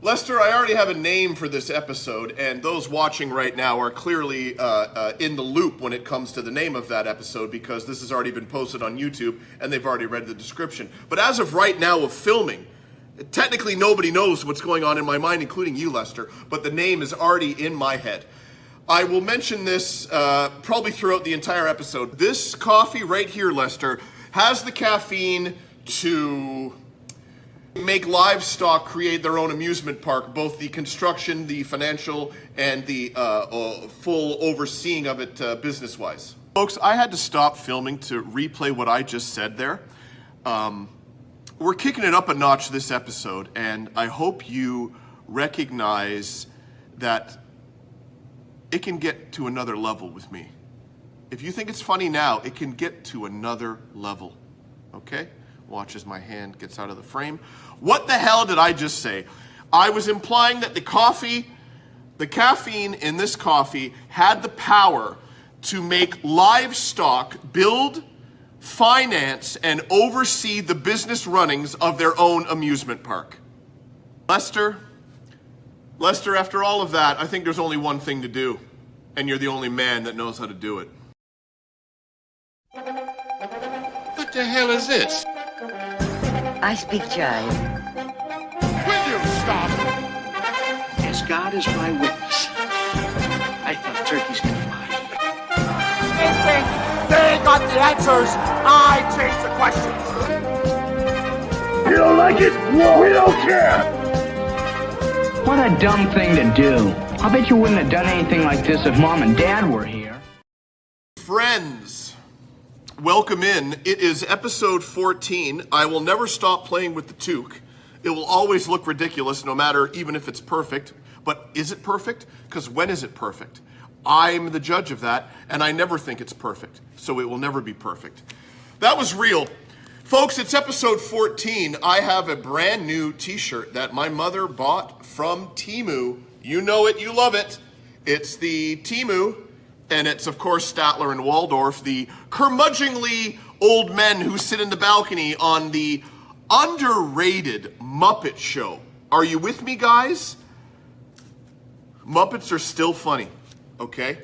Lester, I already have a name for this episode, and those watching right now are clearly in the loop when it comes to the name of that episode because this has already been posted on YouTube and they've already read the description. But as of right now of filming, technically nobody knows what's going on in my mind, including you, Lester, but the name is already in my head. I will mention this probably throughout the entire episode. This coffee right here, Lester, has the caffeine to make livestock create their own amusement park, both the construction, the financial, and the full overseeing of it business-wise. Folks, I had to stop filming to replay what I just said there. We're kicking it up a notch this episode, and I hope you recognize that it can get to another level with me. If you think it's funny now, it can get to another level, okay? Watch as my hand gets out of the frame. What the hell did I just say? I was implying that the caffeine in this coffee had the power to make livestock build, finance, and oversee the business runnings of their own amusement park. Lester, after all of that, I think there's only one thing to do, and you're the only man that knows how to do it. What the hell is this? I speak jive. Will you stop? As God is my witness, I thought turkeys could fly. They think they got the answers. I change the questions. You don't like it? We don't care. What a dumb thing to do. I bet you wouldn't have done anything like this if Mom and Dad were here. Friends, welcome in. It is episode 14. I will never stop playing with the toque. It will always look ridiculous, no matter, even if it's perfect. But is it perfect? Because when is it perfect? I'm the judge of that, and I never think it's perfect. So it will never be perfect. That was real. Folks, it's episode 14. I have a brand new t-shirt that my mother bought from Temu. You know it, you love it. It's the Temu, and it's, of course, Statler and Waldorf, the curmudgeonly old men who sit in the balcony on the underrated Muppet Show. Are you with me, guys? Muppets are still funny, okay?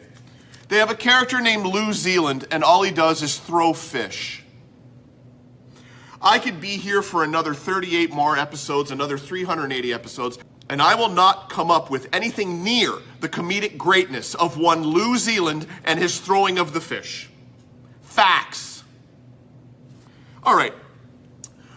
They have a character named New Zealand, and all he does is throw fish. I could be here for another 38 more episodes, another 380 episodes, and I will not come up with anything near the comedic greatness of one New Zealand and his throwing of the fish. Facts. All right.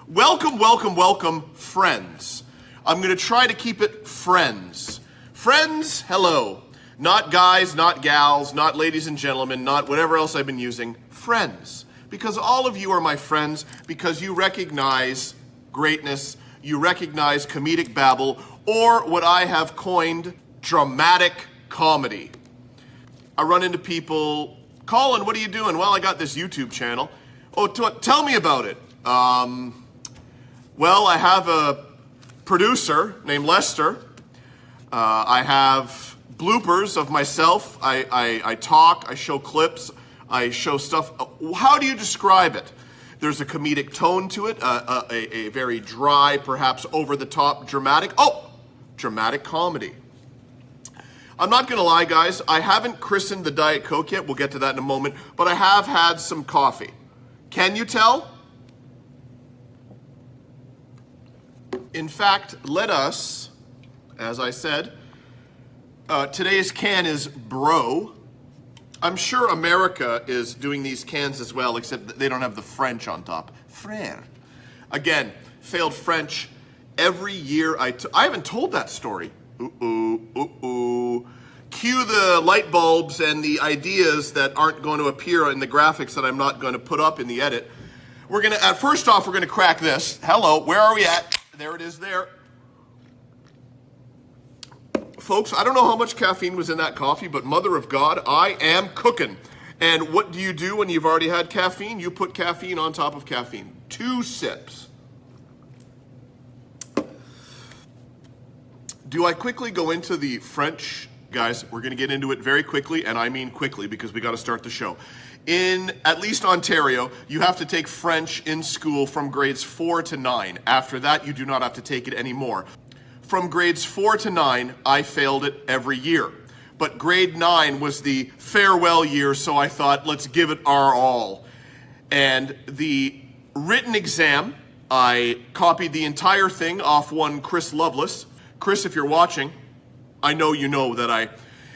Welcome, welcome, welcome, friends. I'm going to try to keep it friends. Friends, hello. Not guys, not gals, not ladies and gentlemen, not whatever else I've been using. Friends. Because all of you are my friends, because you recognize greatness, you recognize comedic babble, or what I have coined, dramatic comedy. I run into people, Colin, what are you doing? Well, I got this YouTube channel. Oh, tell me about it. Well, I have a producer named Lester. I have bloopers of myself. I talk, I show clips. I show stuff. How do you describe it? There's a comedic tone to it, a very dry, perhaps over-the-top, dramatic. Oh, dramatic comedy. I'm not going to lie, guys. I haven't christened the Diet Coke yet. We'll get to that in a moment. But I have had some coffee. Can you tell? In fact, let us, as I said, today's can is Bro. I'm sure America is doing these cans as well, except that they don't have the French on top. Frère. Again, failed French. Every year I haven't told that story. Cue the light bulbs and the ideas that aren't going to appear in the graphics that I'm not going to put up in the edit. We're going to, first off, we're going to crack this. Hello, where are we at? There it is there. Folks, I don't know how much caffeine was in that coffee, but mother of God, I am cooking. And what do you do when you've already had caffeine? You put caffeine on top of caffeine. 2 sips. Do I quickly go into the French? Guys, we're going to get into it very quickly, and I mean quickly because we got to start the show. In at least Ontario, you have to take French in school from grades 4 to 9. After that, you do not have to take it anymore. from grades 4 to 9, I failed it every year. But grade 9 was the farewell year, so I thought, let's give it our all. And the written exam, I copied the entire thing off one Chris Lovelace. Chris, if you're watching, I know you know that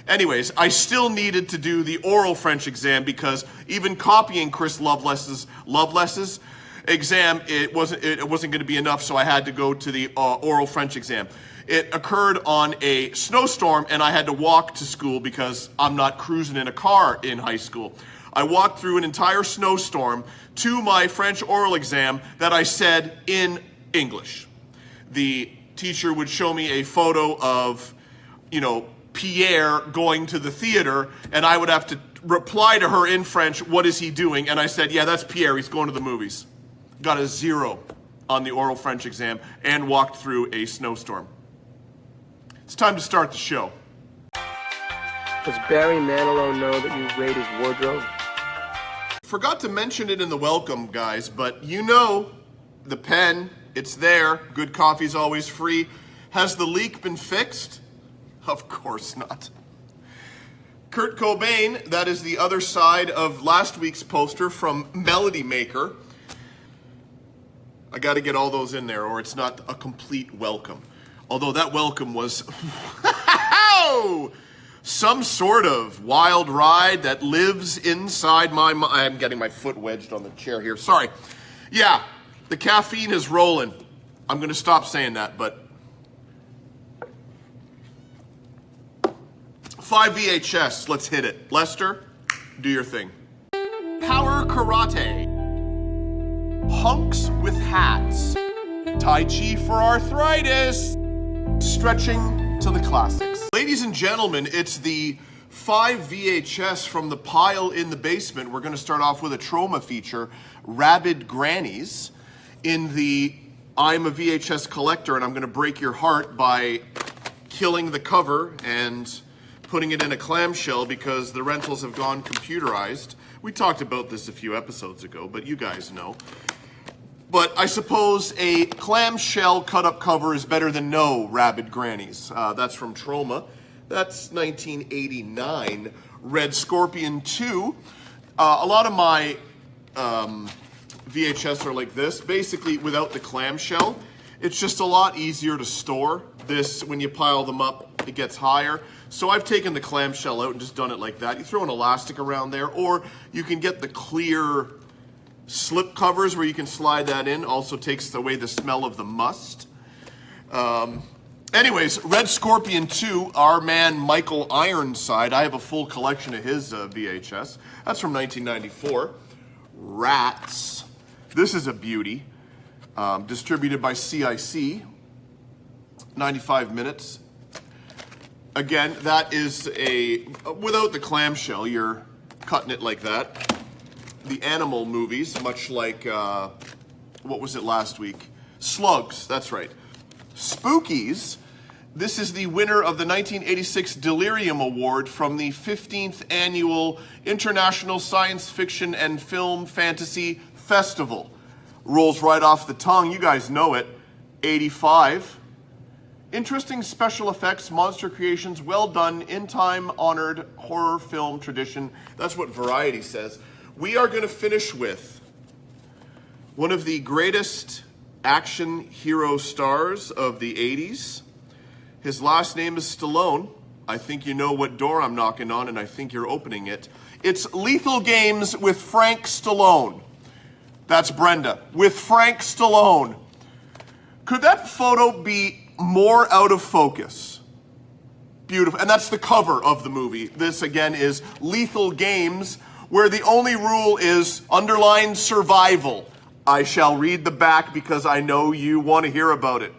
Anyways, I still needed to do the oral French exam because even copying Chris Lovelace's exam, it wasn't going to be enough, so I had to go to the oral French exam. It occurred on a snowstorm, and I had to walk to school because I'm not cruising in a car in high school. I walked through an entire snowstorm to my French oral exam that I said in English. The teacher would show me a photo of, Pierre going to the theater, and I would have to reply to her in French, what is he doing? And I said, yeah, that's Pierre, he's going to the movies. Got a 0 on the oral French exam and walked through a snowstorm. It's time to start the show. Does Barry Manilow know that you raid his wardrobe? Forgot to mention it in the welcome, guys, but the pen, it's there. Good coffee's always free. Has the leak been fixed? Of course not. Kurt Cobain, that is the other side of last week's poster from Melody Maker. I got to get all those in there or it's not a complete welcome. Although that welcome was some sort of wild ride that lives inside my mind. I'm getting my foot wedged on the chair here. Sorry. Yeah, the caffeine is rolling. I'm going to stop saying that, but 5 VHS, let's hit it. Lester, do your thing. Power Karate. Hunks with hats. Tai Chi for arthritis. Stretching to the classics. Ladies and gentlemen, it's the 5 VHS from the pile in the basement. We're going to start off with a trauma feature, Rabid Grannies. In the I'm a VHS collector and I'm going to break your heart by killing the cover and putting it in a clamshell because the rentals have gone computerized. We talked about this a few episodes ago, but you guys know. But I suppose a clamshell cut-up cover is better than no Rabid Grannies. That's from Troma. That's 1989. Red Scorpion 2. A lot of my VHS are like this. Basically, without the clamshell, it's just a lot easier to store. This, when you pile them up, it gets higher. So I've taken the clamshell out and just done it like that. You throw an elastic around there, or you can get the clear slip covers where you can slide that in. Also takes away the smell of the must. Anyways, Red Scorpion 2, our man Michael Ironside. I have a full collection of his VHS. That's from 1994. Rats. This is a beauty. Distributed by CIC. 95 minutes. Again, that is without the clamshell, you're cutting it like that. The animal movies, much like, what was it last week? Slugs, that's right. Spookies, this is the winner of the 1986 Delirium Award from the 15th Annual International Science Fiction and Film Fantasy Festival. Rolls right off the tongue, you guys know it. 85. Interesting special effects, monster creations, well done, in time honored horror film tradition. That's what Variety says. We are going to finish with one of the greatest action hero stars of the 80s. His last name is Stallone. I think you know what door I'm knocking on, and I think you're opening it. It's Lethal Games with Frank Stallone. That's Brenda. With Frank Stallone. Could that photo be more out of focus? Beautiful. And that's the cover of the movie. This, again, is Lethal Games, where the only rule is underline survival. I shall read the back because I know you want to hear about it.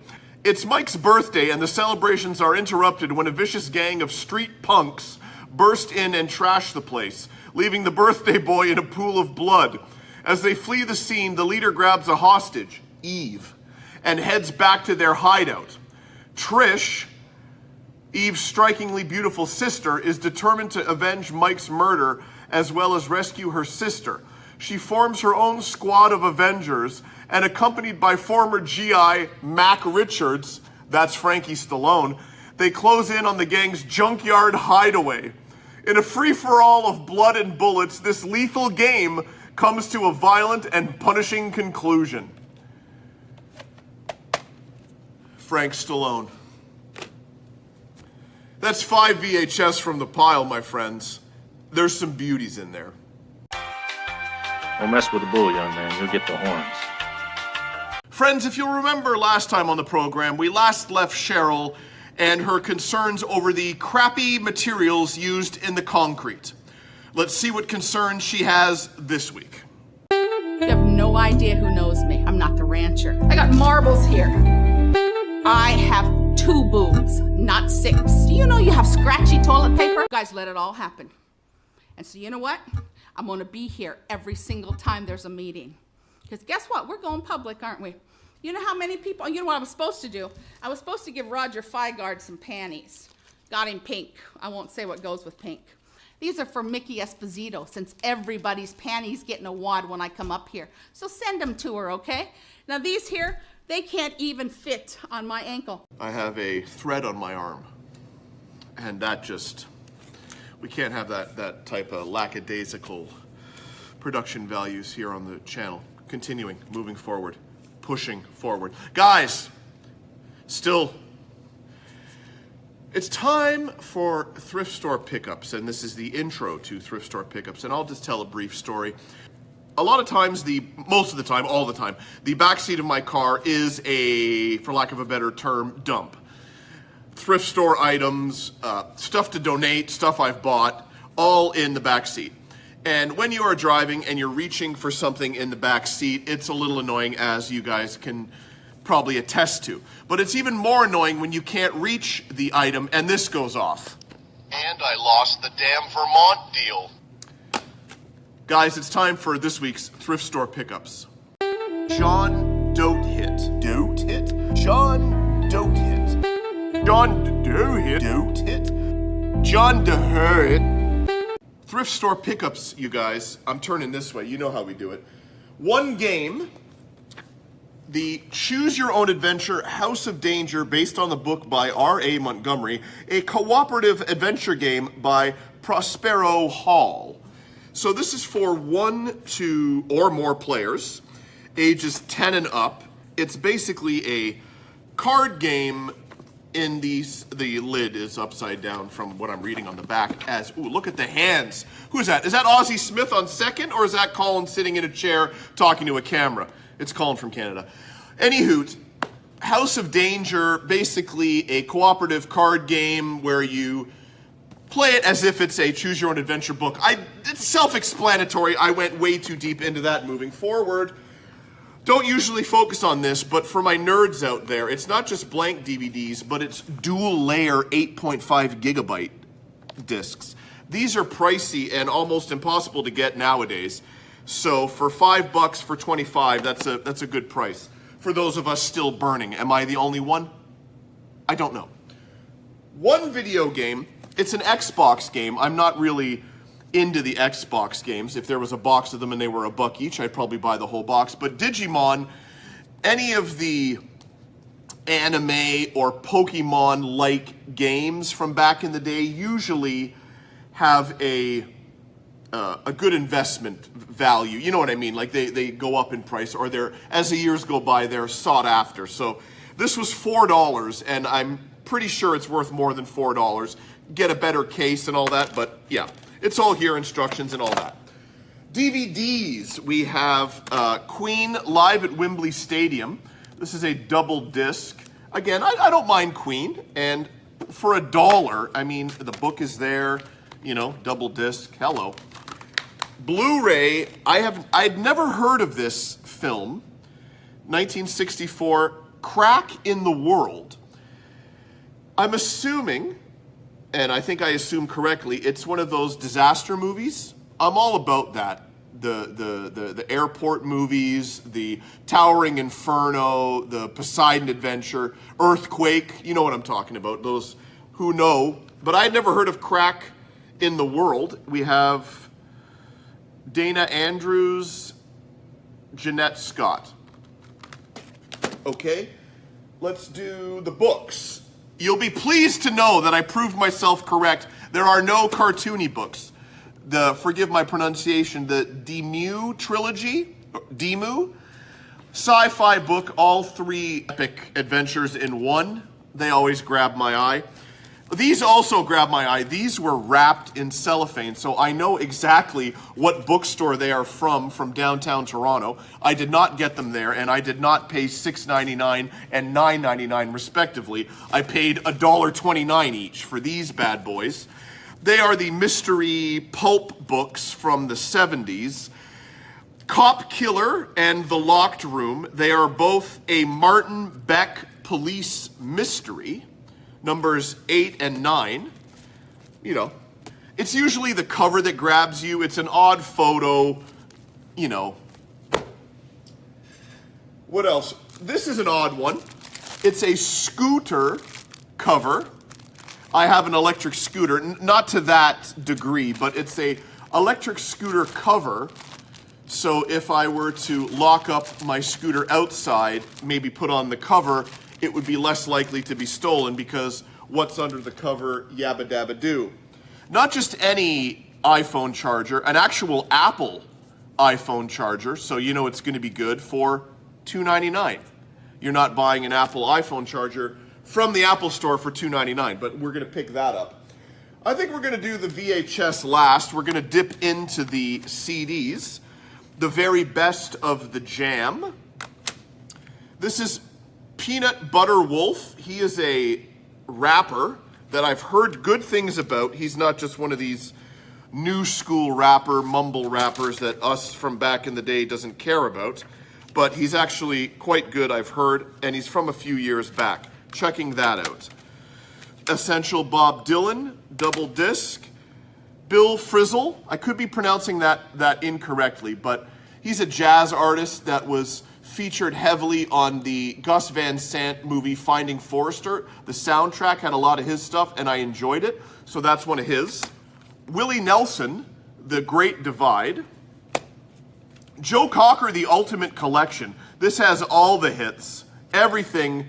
It's Mike's birthday, and the celebrations are interrupted when a vicious gang of street punks burst in and trash the place, leaving the birthday boy in a pool of blood. As they flee the scene, the leader grabs a hostage, Eve, and heads back to their hideout. Trish, Eve's strikingly beautiful sister, is determined to avenge Mike's murder as well as rescue her sister. She forms her own squad of Avengers, and accompanied by former GI Mac Richards, That's Frankie Stallone. They close in on the gang's junkyard hideaway. In a free-for-all of blood and bullets, this lethal game comes to a violent and punishing conclusion. Frank Stallone. That's 5 VHS from the pile, my friends. There's some beauties in there. Don't mess with the bull, young man. You'll get the horns. Friends, if you'll remember last time on the program, we last left Cheryl and her concerns over the crappy materials used in the concrete. Let's see what concerns she has this week. You have no idea who knows me. I'm not the rancher. I got marbles here. I have 2 boobs, not 6. Do you know you have scratchy toilet paper? Guys, let it all happen. And so you know what? I'm gonna be here every single time there's a meeting. Because guess what? We're going public, aren't we? You know how many people, you know what I was supposed to do? I was supposed to give Roger Feigard some panties. Got him pink. I won't say what goes with pink. These are for Mickey Esposito, since everybody's panties get in a wad when I come up here. So send them to her, okay? Now these here, they can't even fit on my ankle. I have a thread on my arm. And that just, we can't have that type of lackadaisical production values here on the channel. Continuing, moving forward, pushing forward. Guys, still, it's time for thrift store pickups, and this is the intro to thrift store pickups, and I'll just tell a brief story. A lot of times, most of the time, all the time, the backseat of my car is a, for lack of a better term, dump. Thrift store items, stuff to donate, stuff I've bought, all in the backseat. And when you are driving and you're reaching for something in the back seat, it's a little annoying, as you guys can probably attest to. But it's even more annoying when you can't reach the item and this goes off. And I lost the damn Vermont deal. Guys, it's time for this week's thrift store pickups. John Dote Hit. Dote Hit? John Dote Hit. John Dote Hit. Dote Hit. John DeHurt. Thrift store pickups, you guys. I'm turning this way. You know how we do it. One game, the Choose Your Own Adventure House of Danger, based on the book by R.A. Montgomery, a cooperative adventure game by Prospero Hall. So this is for 1 to or more players, ages 10 and up. It's basically a card game. In the lid is upside down from what I'm reading on the back as, ooh, look at the hands. Who is that? Is that Ozzie Smith on second, or is that Colin sitting in a chair talking to a camera? It's Colin from Canada. Anywho, House of Danger, basically a cooperative card game where you play it as if it's a choose your own adventure book. It's self-explanatory. I went way too deep into that moving forward. Don't usually focus on this, but for my nerds out there, it's not just blank DVDs, but it's dual layer 8.5 gigabyte discs. These are pricey and almost impossible to get nowadays. So for $5 for 25, that's a good price. For those of us still burning, am I the only one? I don't know. One video game, it's an Xbox game. I'm not really into the Xbox games. If there was a box of them and they were $1 each, I'd probably buy the whole box. But Digimon, any of the anime or Pokemon-like games from back in the day usually have a good investment value. You know what I mean? Like they go up in price, or they're, as the years go by, they're sought after. So this was $4, and I'm pretty sure it's worth more than $4. Get a better case and all that, but yeah. It's all here, instructions and all that. DVDs, we have Queen live at Wembley Stadium. This is a double disc. Again, I don't mind Queen, and for $1, I mean, the book is there, you know, double disc, hello. Blu-ray, I'd never heard of this film, 1964, Crack in the World. I'm assuming, and I think I assume correctly, it's one of those disaster movies. I'm all about that. The airport movies, the Towering Inferno, the Poseidon Adventure, Earthquake, you know what I'm talking about, those who know. But I had never heard of Crack in the World. We have Dana Andrews, Jeanette Scott. Okay? let's do the books. You'll be pleased to know that I proved myself correct. There are no cartoony books. Forgive my pronunciation, the Demu trilogy, Demu, sci-fi book, all 3 epic adventures in one. They always grab my eye. These also grab my eye. These were wrapped in cellophane, so I know exactly what bookstore they are from downtown Toronto. I did not get them there, and I did not pay $6.99 and $9.99 respectively. I paid $1.29 each for these bad boys. They are the mystery pulp books from the 70s. Cop Killer and The Locked Room. They are both a Martin Beck police mystery. Numbers 8 and 9. You know, it's usually the cover that grabs you. It's an odd photo, you know. What else? This is an odd one. It's a scooter cover. I have an electric scooter, not to that degree, but it's a electric scooter cover. So if I were to lock up my scooter outside, maybe put on the cover, it would be less likely to be stolen because what's under the cover, yabba dabba doo. Not just any iPhone charger, an actual Apple iPhone charger, so you know it's going to be good for $2.99. You're not buying an Apple iPhone charger from the Apple store for $2.99, but we're going to pick that up. I think we're going to do the VHS last. We're going to dip into the CDs. The very best of the jam. This is Peanut Butter Wolf. He is a rapper that I've heard good things about. He's not just one of these new school rapper, mumble rappers that us from back in the day doesn't care about, but he's actually quite good, I've heard, and he's from a few years back. Checking that out. Essential Bob Dylan, double disc. Bill Frisell, I could be pronouncing that incorrectly, but he's a jazz artist that was featured heavily on the Gus Van Sant movie Finding Forrester. The soundtrack had a lot of his stuff, and I enjoyed it, so that's one of his. Willie Nelson, The Great Divide. Joe Cocker, The Ultimate Collection. This has all the hits. Everything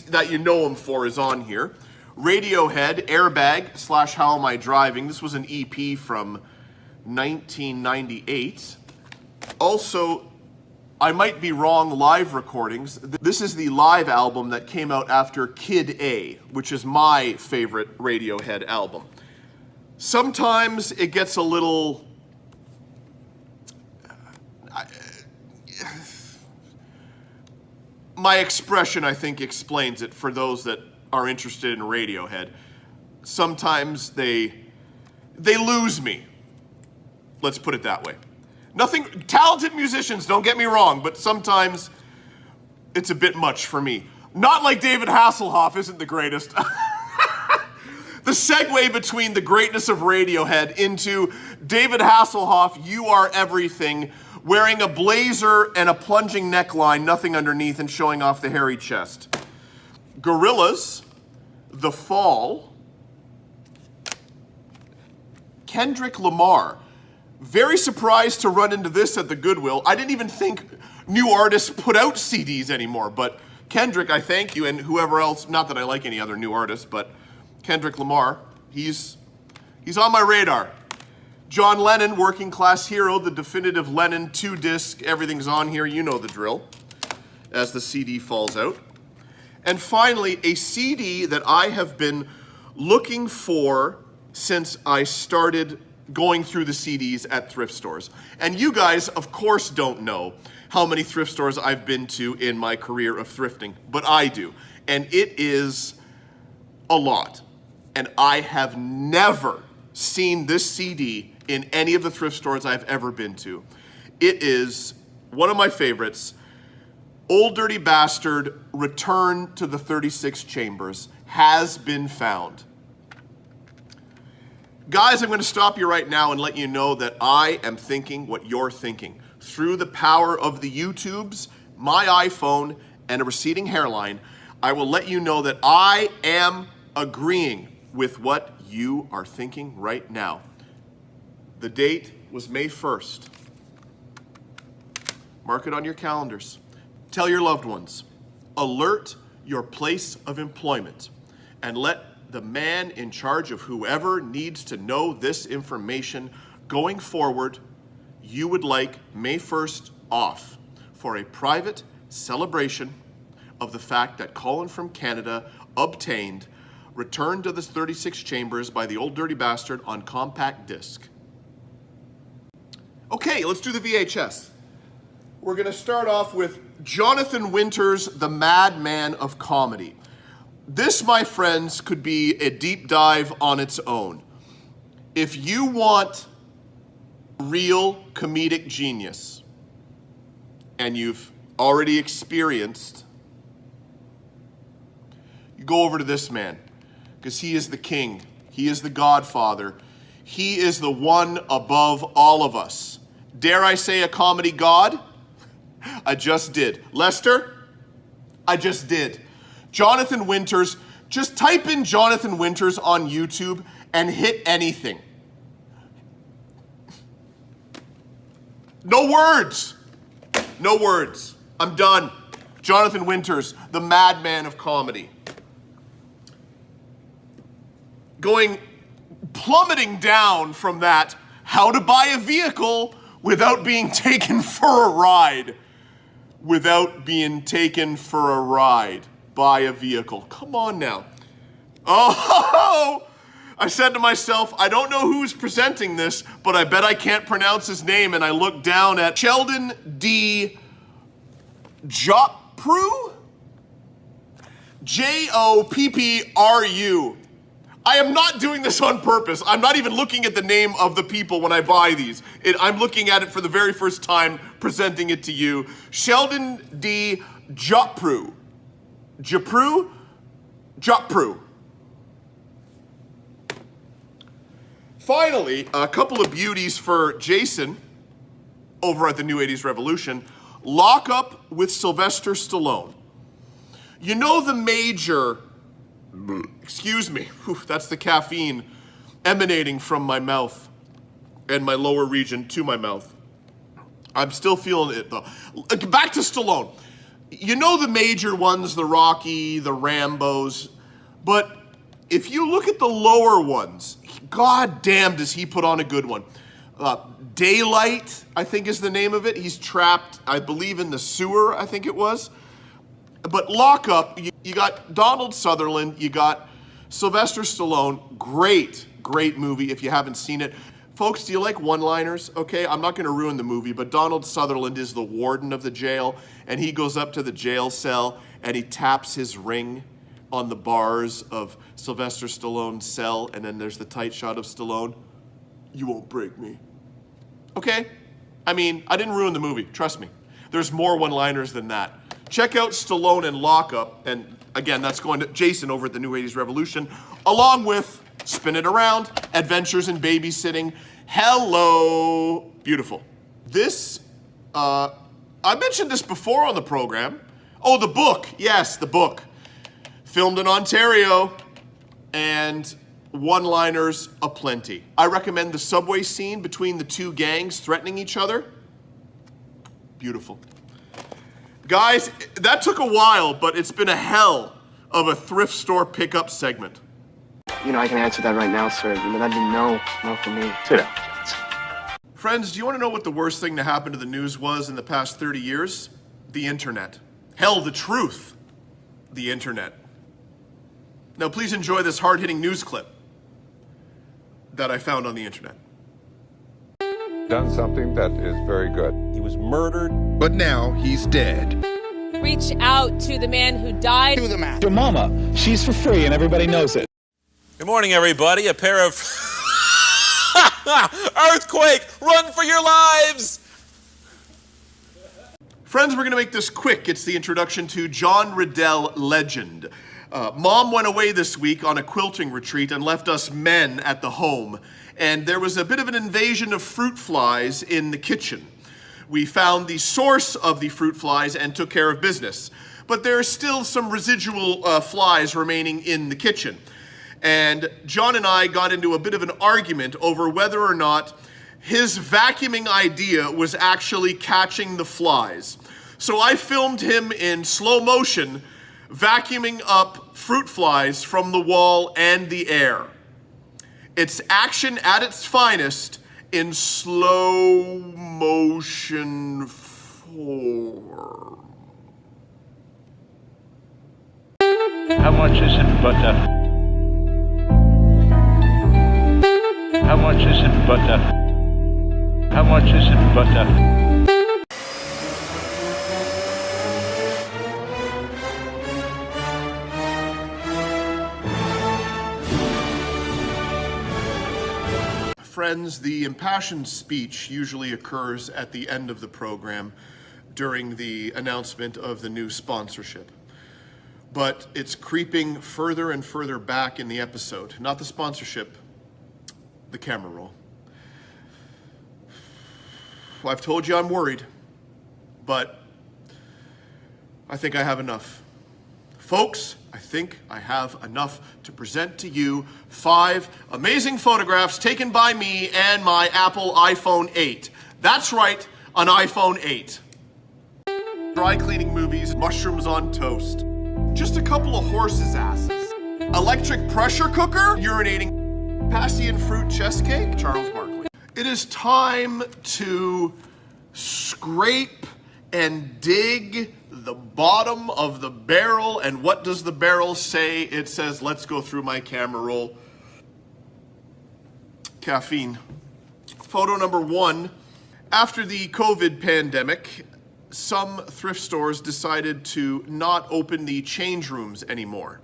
that you know him for is on here. Radiohead, Airbag / How Am I Driving. This was an EP from 1998. Also, I might be wrong, live recordings. This is the live album that came out after Kid A, which is my favorite Radiohead album. Sometimes it gets a little... my expression, I think, explains it for those that are interested in Radiohead. Sometimes they lose me. Let's put it that way. Talented musicians, don't get me wrong, but sometimes it's a bit much for me. Not like David Hasselhoff isn't the greatest. The segue between the greatness of Radiohead into David Hasselhoff, You Are Everything, wearing a blazer and a plunging neckline, nothing underneath, and showing off the hairy chest. Gorillaz, The Fall. Kendrick Lamar. Very surprised to run into this at the Goodwill. I didn't even think new artists put out CDs anymore, but Kendrick, I thank you, and whoever else, not that I like any other new artists, but Kendrick Lamar, he's on my radar. John Lennon, Working Class Hero, the definitive Lennon 2-disc, everything's on here, you know the drill, as the CD falls out. And finally, a CD that I have been looking for since I started going through the CDs at thrift stores. And you guys, of course, don't know how many thrift stores I've been to in my career of thrifting, but I do. And it is a lot. And I have never seen this CD in any of the thrift stores I've ever been to. It is one of my favorites. Old Dirty Bastard, Return to the 36 Chambers, has been found. Guys, I'm going to stop you right now and let you know that I am thinking what you're thinking. Through the power of the YouTubes, my iPhone, and a receding hairline, I will let you know that I am agreeing with what you are thinking right now. The date was May 1st. Mark it on your calendars. Tell your loved ones. Alert your place of employment and let the man in charge of whoever needs to know this information going forward, you would like May 1st off for a private celebration of the fact that Colin from Canada obtained Return to the 36 Chambers by the Old Dirty Bastard on compact disc. Okay, let's do the VHS. We're going to start off with Jonathan Winters, the madman of comedy. This, my friends, could be a deep dive on its own. If you want real comedic genius, and you've already experienced, you go over to this man, because he is the king. He is the godfather. He is the one above all of us. Dare I say a comedy god? I just did. Lester? I just did. Jonathan Winters. Just type in Jonathan Winters on YouTube and hit anything. No words. No words. I'm done. Jonathan Winters, the madman of comedy. Going plummeting down from that, how to buy a vehicle without being taken for a ride. Without being taken for a ride. Buy a vehicle. Come on now. Oh, I said to myself, I don't know who's presenting this, but I bet I can't pronounce his name. And I looked down at Sheldon D. Joppru? Joppru. I am not doing this on purpose. I'm not even looking at the name of the people when I buy these. I'm looking at it for the very first time, presenting it to you. Sheldon D. Joppru. Joppru? Joppru. Finally, a couple of beauties for Jason over at the New 80s Revolution. Lock Up with Sylvester Stallone. You know the major... Excuse me, whew, that's the caffeine emanating from my mouth and my lower region to my mouth. I'm still feeling it though. Back to Stallone. You know the major ones, the Rocky, the Rambos, but if you look at the lower ones, god damn does he put on a good one. Daylight, I think is the name of it. He's trapped, I believe, in the sewer, I think it was. But Lock Up, you got Donald Sutherland, you got Sylvester Stallone. Great, great movie if you haven't seen it. Folks, do you like one-liners? Okay, I'm not going to ruin the movie, but Donald Sutherland is the warden of the jail, and he goes up to the jail cell, and he taps his ring on the bars of Sylvester Stallone's cell, and then there's the tight shot of Stallone. You won't break me. Okay? I mean, I didn't ruin the movie, trust me. There's more one-liners than that. Check out Stallone and Lock Up, and again, that's going to Jason over at the New 80s Revolution, along with Spin It Around, Adventures in Babysitting. Hello. Beautiful. This, I mentioned this before on the program. Oh, the book. Yes, the book. Filmed in Ontario, and one-liners aplenty. I recommend the subway scene between the two gangs threatening each other. Beautiful. Guys, that took a while, but it's been a hell of a thrift store pickup segment. You know, I can answer that right now, sir. You know, that'd be no for me. Sit down. Friends, do you want to know what the worst thing to happen to the news was in the past 30 years? The internet. Hell, the truth. The internet. Now, please enjoy this hard-hitting news clip that I found on the internet. Done something that is very good. He was murdered. But now he's dead. Reach out to the man who died. Do the math. Your mama, she's for free and everybody knows it. Good morning, everybody. A pair of... Earthquake! Run for your lives! Friends, we're going to make this quick. It's the introduction to John Riddell Legend. Mom went away this week on a quilting retreat and left us men at the home. And there was a bit of an invasion of fruit flies in the kitchen. We found the source of the fruit flies and took care of business. But there are still some residual flies remaining in the kitchen. And John and I got into a bit of an argument over whether or not his vacuuming idea was actually catching the flies. So I filmed him in slow motion vacuuming up fruit flies from the wall and the air. It's action at its finest in slow motion form. How much is in butter? How much is in butter? How much is in butter? Friends, the impassioned speech usually occurs at the end of the program during the announcement of the new sponsorship. But it's creeping further and further back in the episode. Not the sponsorship, the camera roll. Well, I've told you I'm worried, but I think I have enough. Folks, I think I have enough to present to you 5 amazing photographs taken by me and my Apple iPhone 8. That's right, an iPhone 8. Dry cleaning movies, mushrooms on toast. Just a couple of horses' asses. Electric pressure cooker, urinating, passion fruit chest cake, Charles Barkley. It is time to scrape and dig the bottom of the barrel. And what does the barrel say? It says, let's go through my camera roll. Caffeine. Photo number 1. After the COVID pandemic, some thrift stores decided to not open the change rooms anymore.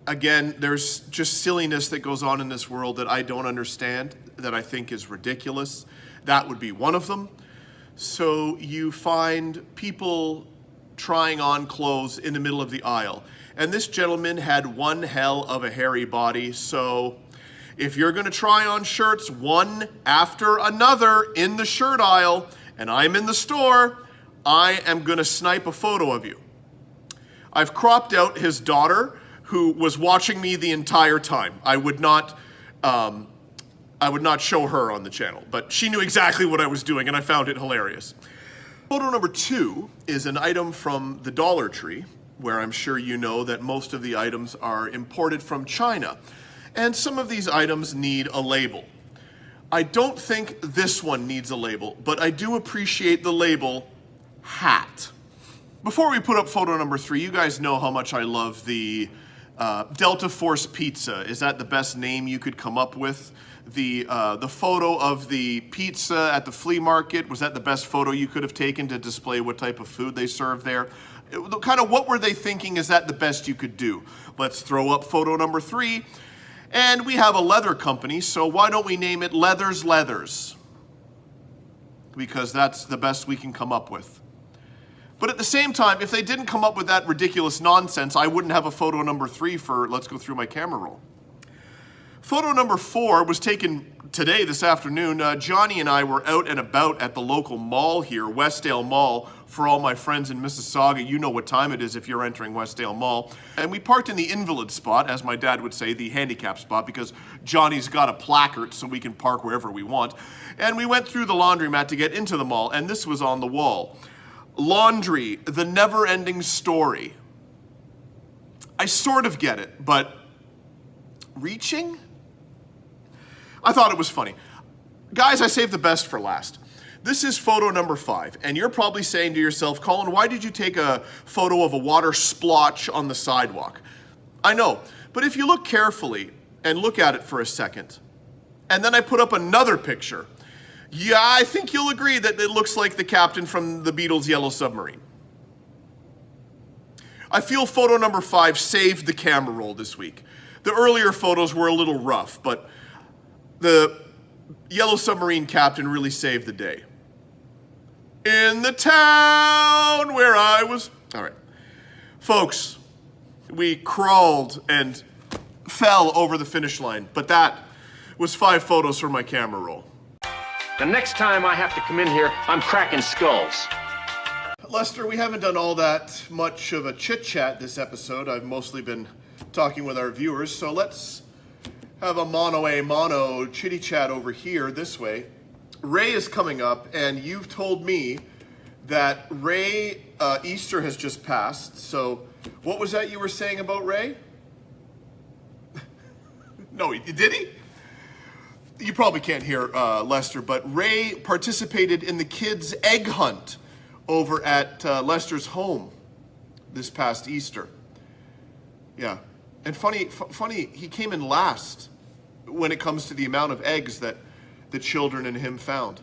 Again, there's just silliness that goes on in this world that I don't understand, that I think is ridiculous. That would be one of them. So you find people trying on clothes in the middle of the aisle. And this gentleman had one hell of a hairy body, so if you're going to try on shirts one after another in the shirt aisle, and I'm in the store, I am going to snipe a photo of you. I've cropped out his daughter, who was watching me the entire time. I would not show her on the channel, but she knew exactly what I was doing, and I found it hilarious. Photo number 2 is an item from the Dollar Tree, where I'm sure you know that most of the items are imported from China. And some of these items need a label. I don't think this one needs a label, but I do appreciate the label hat. Before we put up photo number 3, you guys know how much I love the Delta Force pizza. Is that the best name you could come up with? The photo of the pizza at the flea market, was that the best photo you could have taken to display what type of food they serve there? Kind of what were they thinking, is that the best you could do? Let's throw up photo number 3. And we have a leather company, so why don't we name it Leathers Leathers? Because that's the best we can come up with. But at the same time, if they didn't come up with that ridiculous nonsense, I wouldn't have a photo number 3 for let's go through my camera roll. Photo number 4 was taken today, this afternoon. Johnny and I were out and about at the local mall here, Westdale Mall. For all my friends in Mississauga, you know what time it is if you're entering Westdale Mall. And we parked in the invalid spot, as my dad would say, the handicap spot, because Johnny's got a placard so we can park wherever we want. And we went through the laundromat to get into the mall, and this was on the wall. Laundry, the never-ending story. I sort of get it, but reaching? I thought it was funny. Guys, I saved the best for last. This is photo number 5, and you're probably saying to yourself, Colin, why did you take a photo of a water splotch on the sidewalk? I know, but if you look carefully and look at it for a second, and then I put up another picture, yeah, I think you'll agree that it looks like the captain from the Beatles' Yellow Submarine. I feel photo number 5 saved the camera roll this week. The earlier photos were a little rough, but the Yellow Submarine captain really saved the day. In the town where I was... All right. Folks, we crawled and fell over the finish line, but that was 5 photos for my camera roll. The next time I have to come in here, I'm cracking skulls. Lester, we haven't done all that much of a chit-chat this episode. I've mostly been talking with our viewers, so let's have a mono chitty-chat over here this way. Ray is coming up, and you've told me that Ray, Easter has just passed. So what was that you were saying about Ray? No, did he? You probably can't hear Lester, but Ray participated in the kids' egg hunt over at Lester's home this past Easter. Yeah, and funny, he came in last when it comes to the amount of eggs that the children and him found.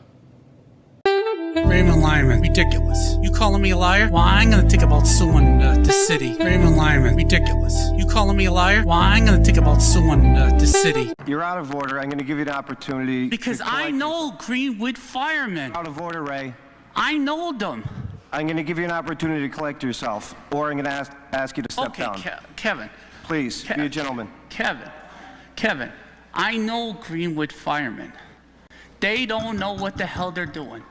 Raymond Lyman, ridiculous. You calling me a liar? Well, I ain't gonna think about suing the city. Raymond Lyman, ridiculous. You calling me a liar? Well, I ain't gonna think about suing the city. You're out of order. I'm gonna give you the opportunity. Because I know Greenwood firemen. Out of order, Ray. I know them. I'm gonna give you an opportunity to collect yourself, or I'm gonna ask you to step down. Okay, Kevin. Please, be a gentleman. Kevin, I know Greenwood firemen. They don't know what the hell they're doing.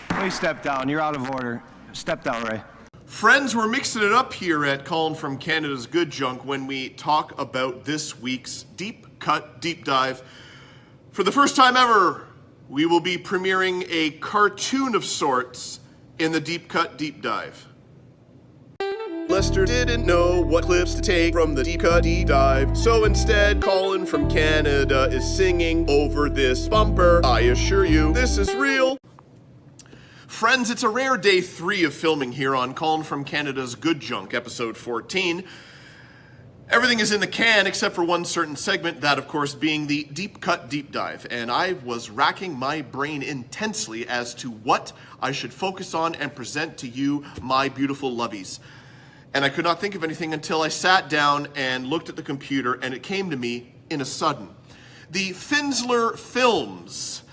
Please step down. You're out of order. Step down, Ray. Friends, we're mixing it up here at Colin from Canada's Good Junk when we talk about this week's Deep Cut Deep Dive. For the first time ever, we will be premiering a cartoon of sorts in the Deep Cut Deep Dive. Lester didn't know what clips to take from the Deep Cut Deep Dive, so instead, Colin from Canada is singing over this bumper. I assure you, this is real. Friends, it's a rare day 3 of filming here on Colin from Canada's Good Junk, episode 14. Everything is in the can except for one certain segment, that of course being the Deep Cut Deep Dive, and I was racking my brain intensely as to what I should focus on and present to you, my beautiful lovies. And I could not think of anything until I sat down and looked at the computer, and it came to me in a sudden. The Finsler films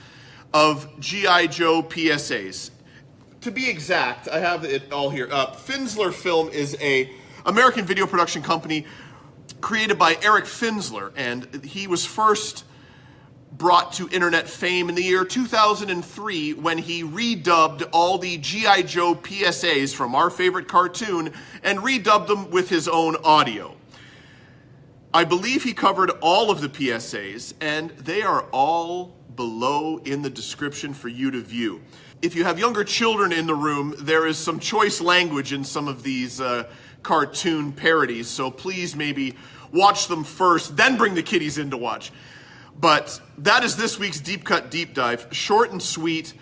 of G.I. Joe PSAs. To be exact, I have it all here. Finsler Film is a American video production company created by Eric Finsler, and he was first brought to internet fame in the year 2003 when he redubbed all the G.I. Joe PSAs from our favorite cartoon and redubbed them with his own audio. I believe he covered all of the PSAs, and they are all below in the description for you to view. If you have younger children in the room, there is some choice language in some of these cartoon parodies, so please maybe watch them first, then bring the kiddies in to watch. But that is this week's Deep Cut Deep Dive. Short and sweet.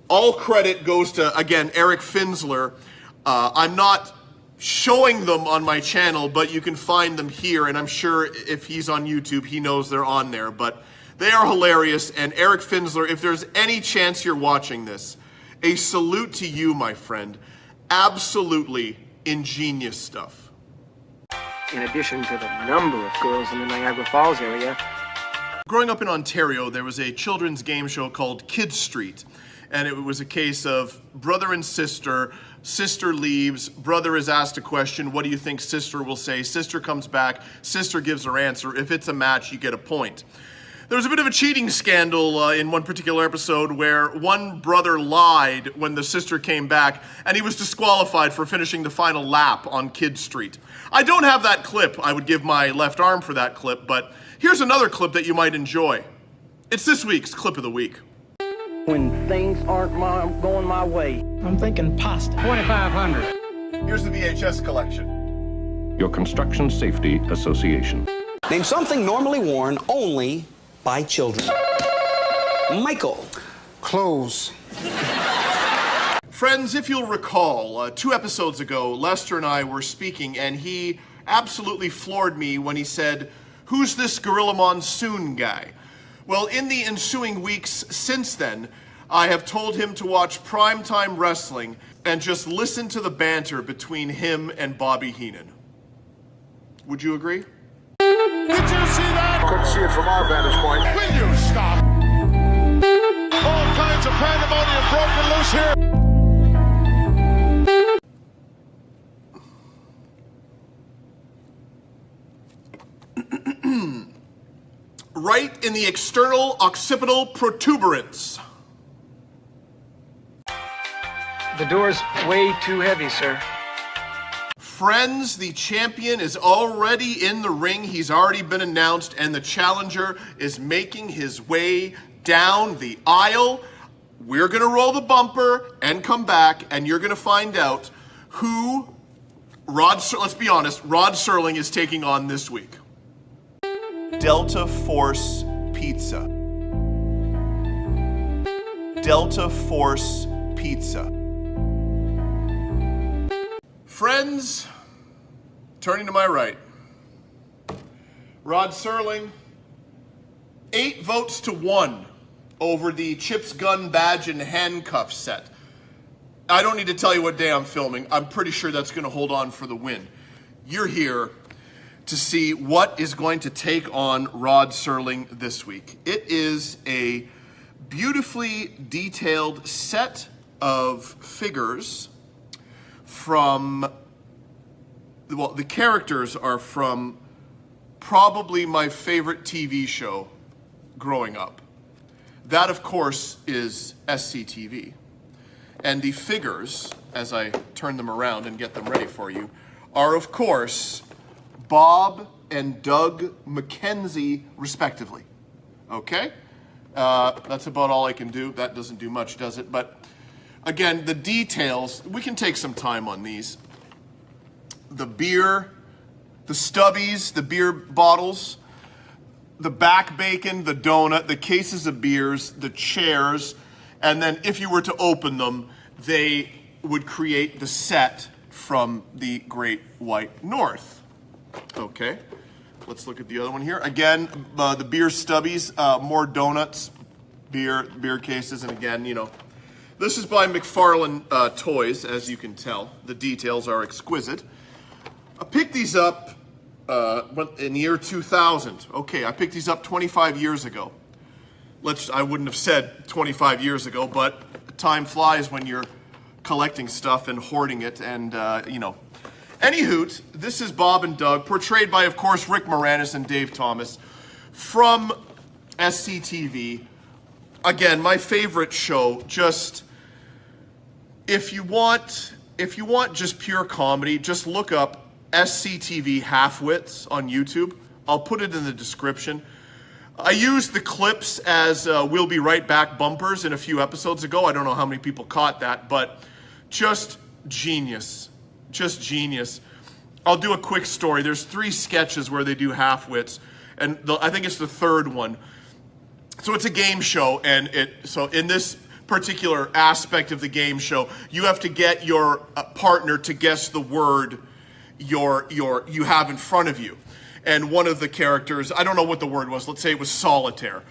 All credit goes to, again, Eric Finsler. I'm not showing them on my channel, but you can find them here, and I'm sure if he's on YouTube, he knows they're on there. But they are hilarious, and Eric Finsler, if there's any chance you're watching this, a salute to you, my friend. Absolutely ingenious stuff. In addition to the number of girls in the Niagara Falls area. Growing up in Ontario, there was a children's game show called Kid Street, and it was a case of brother and sister. Sister leaves, brother is asked a question, what do you think sister will say? Sister comes back, sister gives her answer. If it's a match, you get a point. There was a bit of a cheating scandal in one particular episode where one brother lied when the sister came back, and he was disqualified for finishing the final lap on Kid Street. I don't have that clip. I would give my left arm for that clip, but here's another clip that you might enjoy. It's this week's Clip of the Week. When things aren't going my way, I'm thinking pasta. 2,500. Here's the VHS collection. Your Construction Safety Association. Name something normally worn only by children. Michael. Clothes. Friends, if you'll recall, 2 episodes ago, Lester and I were speaking, and he absolutely floored me when he said, "Who's this Gorilla Monsoon guy?" Well, in the ensuing weeks since then, I have told him to watch Primetime Wrestling and just listen to the banter between him and Bobby Heenan. Would you agree? Did you see that? Couldn't see it from our vantage point. Will you stop? All kinds of pandemonium broken loose here. Right in the external occipital protuberance. The door's way too heavy, sir. Friends, the champion is already in the ring. He's already been announced, and the challenger is making his way down the aisle. we're going to roll the bumper and come back, and you're going to find out who let's be honest, Rod Serling is taking on this week. Delta Force Pizza. Delta Force Pizza. Friends, turning to my right, Rod Serling, 8 votes to 1 over the Chips Gun Badge and Handcuff set. I don't need to tell you what day I'm filming. I'm pretty sure that's going to hold on for the win. You're here to see what is going to take on Rod Serling this week. It is a beautifully detailed set of figures from, well, the characters are from probably my favorite TV show growing up. That, of course, is SCTV. And the figures, as I turn them around and get them ready for you, are, of course, Bob and Doug McKenzie, respectively. Okay? That's about all I can do. That doesn't do much, does it? But, again, the details, we can take some time on these. The beer, the stubbies, the beer bottles, the back bacon, the donut, the cases of beers, the chairs, and then if you were to open them, they would create the set from the Great White North. Okay, let's look at the other one here. Again, the beer stubbies, more donuts, beer cases, and again, you know, this is by McFarlane Toys, as you can tell. The details are exquisite. I picked these up in the year 2000. Okay, I picked these up 25 years ago. I wouldn't have said 25 years ago, but time flies when you're collecting stuff and hoarding it, and you know. Anyhoot, this is Bob and Doug, portrayed by, of course, Rick Moranis and Dave Thomas from SCTV. Again, my favorite show. Just if you want just pure comedy, just look up SCTV Halfwits on YouTube. I'll put it in the description. I used the clips as We'll Be Right Back bumpers in a few episodes ago. I don't know how many people caught that, but just genius. Just genius. I'll do a quick story. There's 3 sketches where they do Halfwits, and I think it's the 3rd one. So it's a game show, and so in this particular aspect of the game show, you have to get your partner to guess the word you have in front of you. And one of the characters, I don't know what the word was, let's say it was solitaire.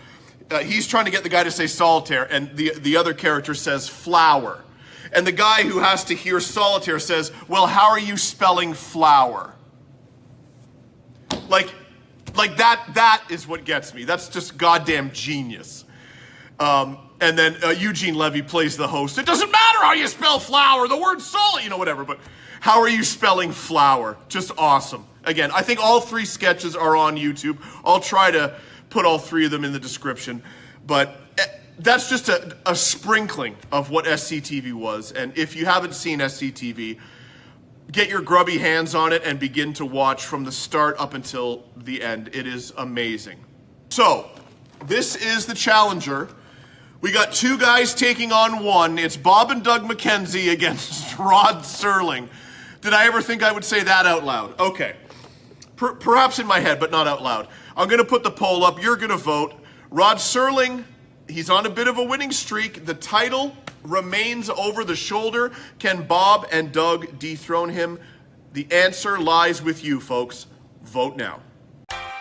He's trying to get the guy to say solitaire, and the other character says flower. And the guy who has to hear solitaire says, well, how are you spelling flower? Like that is what gets me. That's just goddamn genius. And then Eugene Levy plays the host. It doesn't matter how you spell flower, the word solid, you know, whatever, but how are you spelling flower? Just awesome. Again, I think all 3 sketches are on YouTube. I'll try to put all 3 of them in the description, but that's just a sprinkling of what SCTV was. And if you haven't seen SCTV, get your grubby hands on it and begin to watch from the start up until the end. It is amazing. So, this is the challenger. We got 2 guys taking on 1. It's Bob and Doug McKenzie against Rod Serling. Did I ever think I would say that out loud? Okay. Perhaps in my head, but not out loud. I'm going to put the poll up. You're going to vote. Rod Serling, he's on a bit of a winning streak. The title remains over the shoulder. Can Bob and Doug dethrone him? The answer lies with you, folks. Vote now.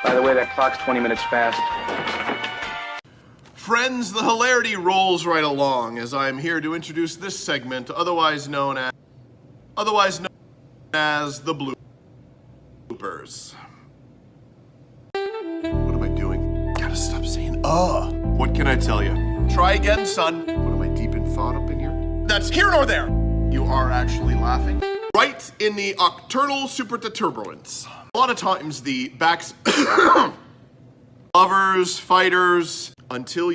By the way, that clock's 20 minutes fast. Friends, the hilarity rolls right along as I am here to introduce this segment, otherwise known as the bloopers. What am I doing? Gotta stop saying What can I tell you? Try again, son. What am I deep in thought up in here? That's here nor there. You are actually laughing. Right in the octurnal superturbulence. A lot of times the backs lovers, fighters, until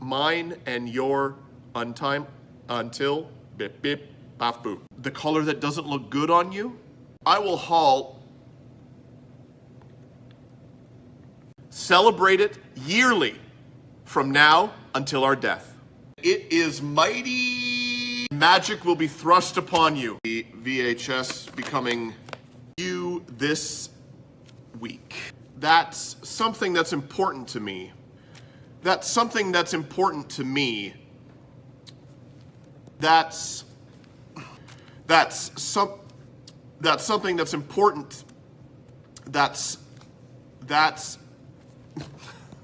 mine and your untime, until bip bip bop boop. The color that doesn't look good on you, I will haul. Celebrate it yearly from now until our death. It is mighty. Magic will be thrust upon you. The VHS becoming you this week. That's something that's important to me. That's something that's important to me. That's something that's important. That's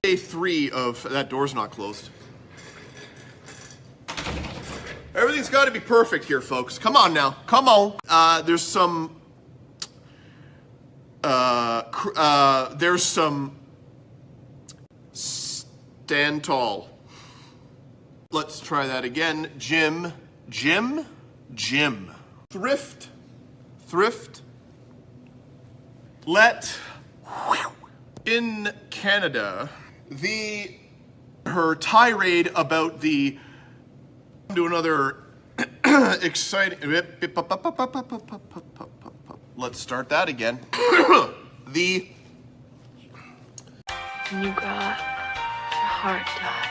day 3 of that door's not closed. Everything's got to be perfect here, folks. Come on now. Come on. There's some stand tall. Let's try that again. Jim. Thrift. Let in Canada her tirade about the to another exciting. Let's start that again. The when you grow up, your heart dies.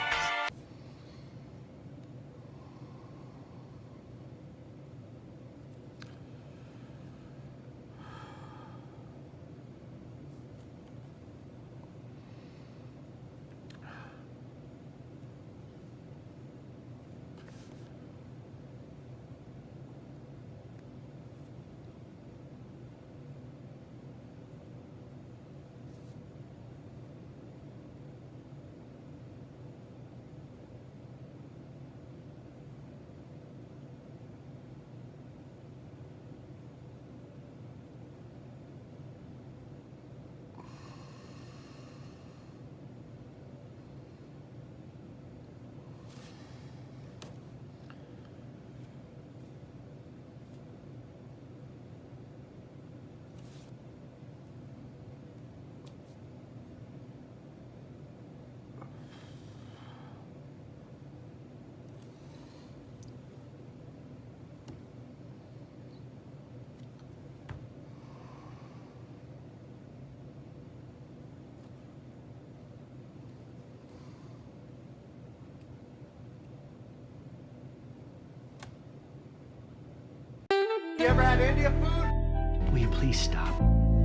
You ever had Indian food? Will you please stop?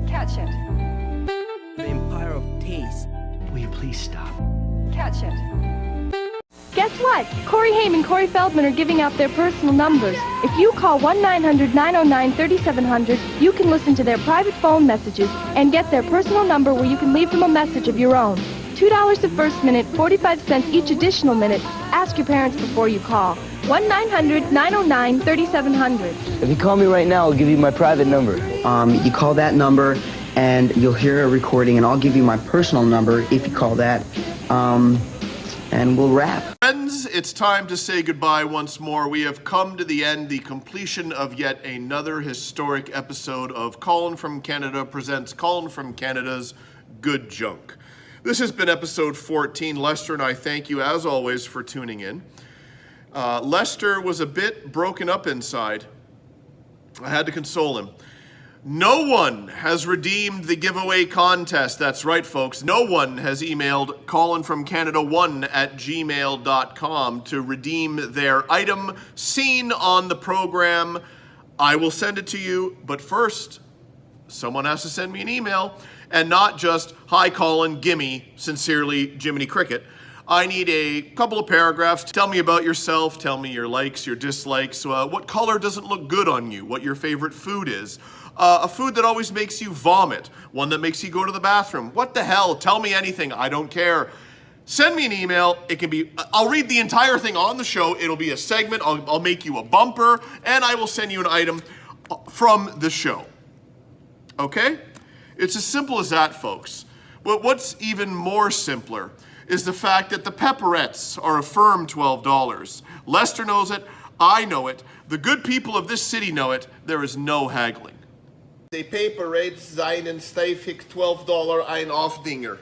Catch it. The Empire of Taste. Will you please stop? Catch it. Guess what? Corey Haim and Corey Feldman are giving out their personal numbers. If you call 1-900-909-3700, you can listen to their private phone messages and get their personal number where you can leave them a message of your own. $2 the first minute, 45 cents each additional minute. Ask your parents before you call. 1-900-909-3700. If you call me right now, I'll give you my private number. You call that number and you'll hear a recording, and I'll give you my personal number if you call that. And we'll wrap. Friends, it's time to say goodbye once more. We have come to the end, the completion of yet another historic episode of Colin from Canada presents Colin from Canada's Good Junk. This has been episode 14. Lester and I thank you, as always, for tuning in. Lester was a bit broken up inside. I had to console him. No one has redeemed the giveaway contest. That's right, folks. No one has emailed colinfromcanada1@gmail.com to redeem their item seen on the program. I will send it to you, but first, someone has to send me an email, and not just, "Hi, Colin, gimme, sincerely, Jiminy Cricket." I need a couple of paragraphs. Tell me about yourself. Tell me your likes, your dislikes, what color doesn't look good on you, what your favorite food is. A food that always makes you vomit, one that makes you go to the bathroom. What the hell? Tell me anything. I don't care. Send me an email. It can be, I'll read the entire thing on the show. It'll be a segment. I'll make you a bumper, and I will send you an item from the show. Okay? It's as simple as that, folks. But what's even more simpler is the fact that the pepperettes are a firm $12. Lester knows it. I know it. The good people of this city know it. There is no haggling. The paper rates seinen steifig $12 ein Aufdinger.